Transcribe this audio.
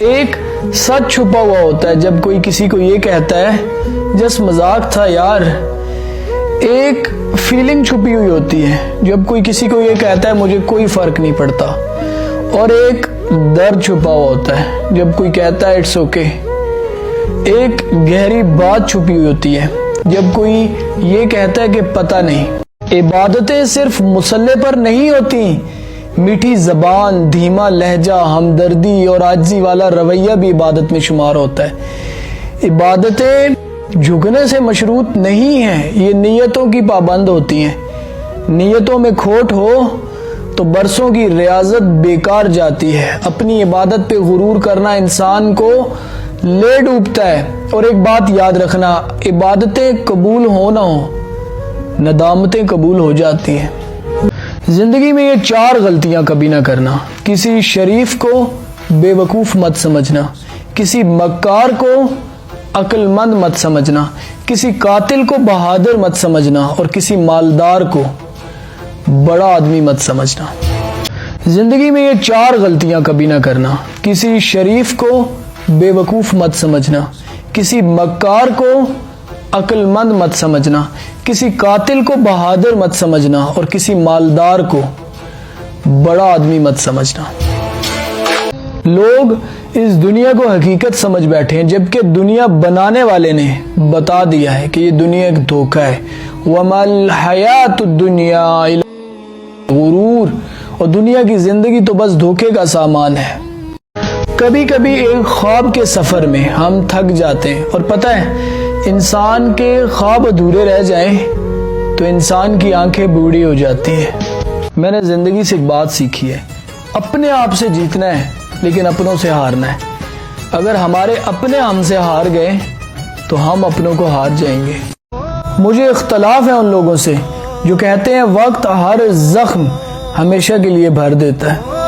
ایک سچ چھپا ہوا ہوتا ہے جب کوئی کسی کو یہ کہتا ہے جس مذاق تھا یار. ایک فیلنگ چھپی ہوئی ہوتی ہے جب کوئی کسی کو یہ کہتا ہے مجھے کوئی فرق نہیں پڑتا. اور ایک درد چھپا ہوا ہوتا ہے جب کوئی کہتا ہے اٹس اوکے. ایک گہری بات چھپی ہوئی ہوتی ہے جب کوئی یہ کہتا ہے کہ پتہ نہیں. عبادتیں صرف مصلی پر نہیں ہوتی، میٹھی زبان، دھیما لہجہ، ہمدردی اور عاجزی والا رویہ بھی عبادت میں شمار ہوتا ہے. عبادتیں جھکنے سے مشروط نہیں ہیں، یہ نیتوں کی پابند ہوتی ہیں. نیتوں میں کھوٹ ہو تو برسوں کی ریاضت بیکار جاتی ہے. اپنی عبادت پہ غرور کرنا انسان کو لے ڈوبتا ہے. اور ایک بات یاد رکھنا، عبادتیں قبول ہو نہ ہو، ندامتیں قبول ہو جاتی ہیں. زندگی میں یہ 4 غلطیاں کبھی نہ کرنا. کسی شریف کو بے وقوف مت سمجھنا، کسی مکار کو عقل مند مت سمجھنا، کسی قاتل کو بہادر مت سمجھنا اور کسی مالدار کو بڑا آدمی مت سمجھنا. زندگی میں یہ 4 غلطیاں کبھی نہ کرنا. کسی شریف کو بے وقوف مت سمجھنا، کسی مکار کو عقل مند مت سمجھنا، کسی قاتل کو بہادر مت سمجھنا اور کسی مالدار کو بڑا آدمی مت سمجھنا. لوگ اس دنیا کو حقیقت سمجھ بیٹھے ہیں جبکہ دنیا بنانے والے نے بتا دیا ہے کہ یہ دنیا ایک دھوکہ ہے. وَمَا الْحَيَاةُ الدُّنْيَا إِلَّا غرور، اور دنیا کی زندگی تو بس دھوکے کا سامان ہے. کبھی کبھی ایک خواب کے سفر میں ہم تھک جاتے ہیں اور پتہ ہے انسان کے خواب ادھورے رہ جائیں تو انسان کی آنکھیں بوڑھی ہو جاتی ہیں. میں نے زندگی سے ایک بات سیکھی ہے، اپنے آپ سے جیتنا ہے لیکن اپنوں سے ہارنا ہے. اگر ہمارے اپنے ہم سے ہار گئے تو ہم اپنوں کو ہار جائیں گے. مجھے اختلاف ہے ان لوگوں سے جو کہتے ہیں وقت ہر زخم ہمیشہ کے لیے بھر دیتا ہے.